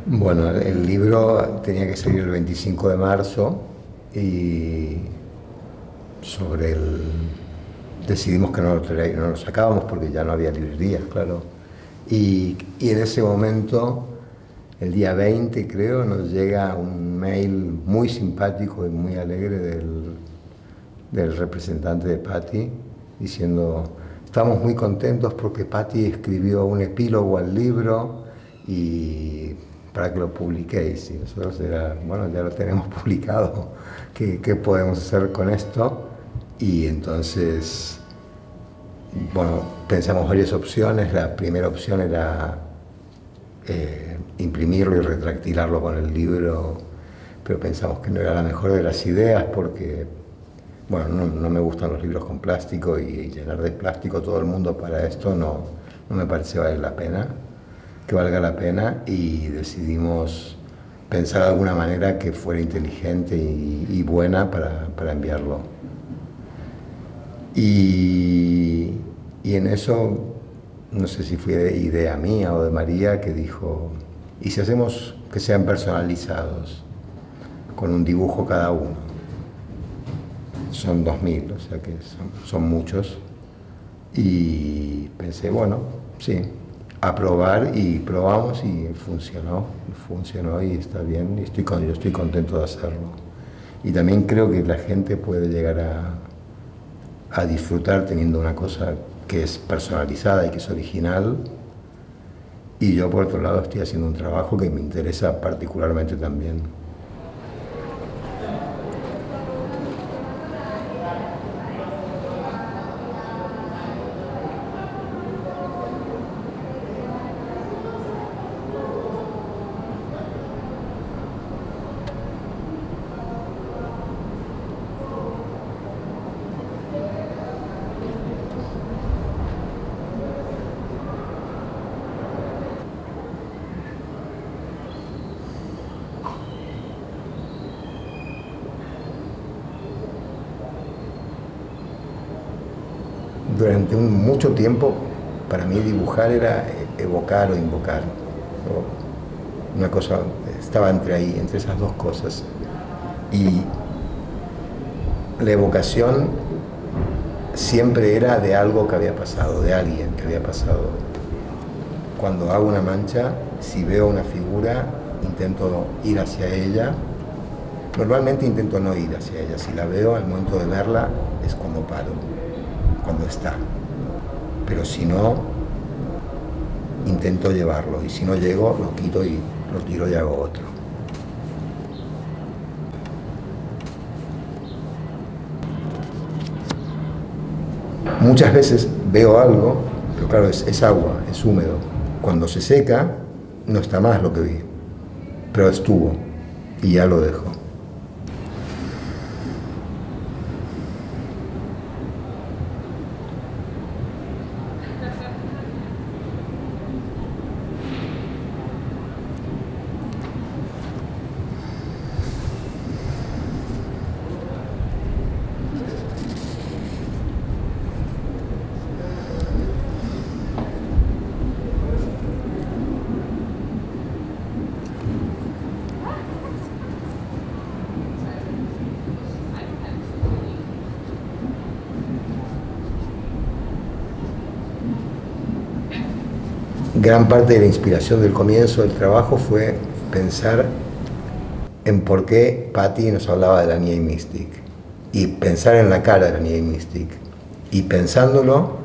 Bueno, el libro tenía que salir el 25 de marzo y sobre el... decidimos que no lo sacábamos porque ya no había librerías, claro. Y en ese momento, el día 20 creo, nos llega un mail muy simpático y muy alegre del representante de Patti diciendo: estamos muy contentos porque Patti escribió un epílogo al libro y para que lo publiquéis. Y nosotros era, bueno, ya lo tenemos publicado, ¿qué podemos hacer con esto? Y entonces, bueno, pensamos varias opciones. La primera opción era imprimirlo y retractilarlo con el libro, pero pensamos que no era la mejor de las ideas porque, bueno, no me gustan los libros con plástico y llenar de plástico todo el mundo para esto no me parece que valga la pena, y decidimos pensar de alguna manera que fuera inteligente y buena para enviarlo. Y en eso, no sé si fue idea mía o de María, que dijo: ¿y si hacemos que sean personalizados, con un dibujo cada uno? Son 2000, o sea que son muchos. Y pensé, bueno, sí, a probar, y probamos y funcionó y está bien, y yo estoy contento de hacerlo. Y también creo que la gente puede llegar a disfrutar teniendo una cosa que es personalizada y que es original. Y yo, por otro lado, estoy haciendo un trabajo que me interesa particularmente también. Durante mucho tiempo, para mí dibujar era evocar o invocar. Una cosa estaba entre ahí, entre esas dos cosas. Y la evocación siempre era de algo que había pasado, de alguien que había pasado. Cuando hago una mancha, si veo una figura, intento ir hacia ella. Normalmente intento no ir hacia ella. Si la veo, al momento de verla, es cuando paro, cuando está. Pero si no, intento llevarlo. Y si no llego, lo quito y lo tiro y hago otro. Muchas veces veo algo, pero claro, es agua, es húmedo. Cuando se seca, no está más lo que vi, pero estuvo y ya lo dejo. Gran parte de la inspiración del comienzo del trabajo fue pensar en por qué Patti nos hablaba de la Nieve Mystic, y pensar en la cara de la Nieve Mystic. Y pensándolo,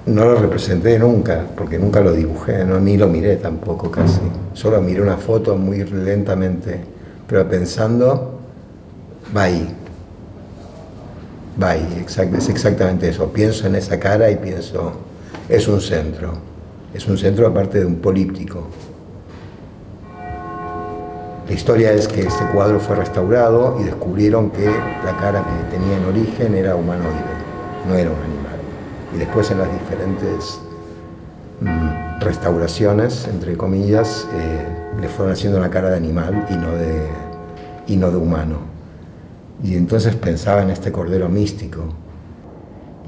no lo representé nunca, porque nunca lo dibujé, ni lo miré tampoco casi. Solo miré una foto muy lentamente, pero pensando, va ahí. Es exactamente eso. Pienso en esa cara y pienso, es un centro aparte de un políptico. La historia es que este cuadro fue restaurado y descubrieron que la cara que tenía en origen era humanoide, no era un animal. Y después, en las diferentes restauraciones, entre comillas, le fueron haciendo una cara de animal y no de humano. Y entonces pensaba en este cordero místico.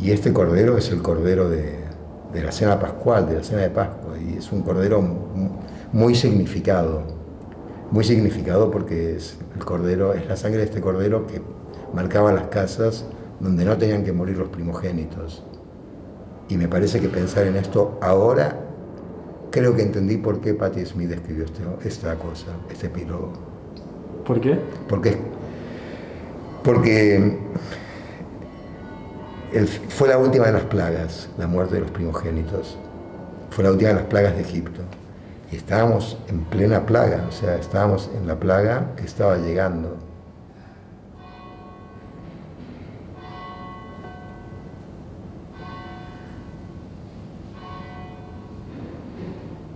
Y este cordero es el cordero de la cena pascual, de la cena de Pascua. Y es un cordero muy significado. Muy significado porque es el cordero, es la sangre de este cordero que marcaba las casas donde no tenían que morir los primogénitos. Y me parece que pensar en esto ahora, creo que entendí por qué Patti Smith escribió esta cosa, este epílogo. ¿Por qué? Porque fue la última de las plagas, la muerte de los primogénitos. Fue la última de las plagas de Egipto. Y estábamos en plena plaga, o sea, estábamos en la plaga que estaba llegando.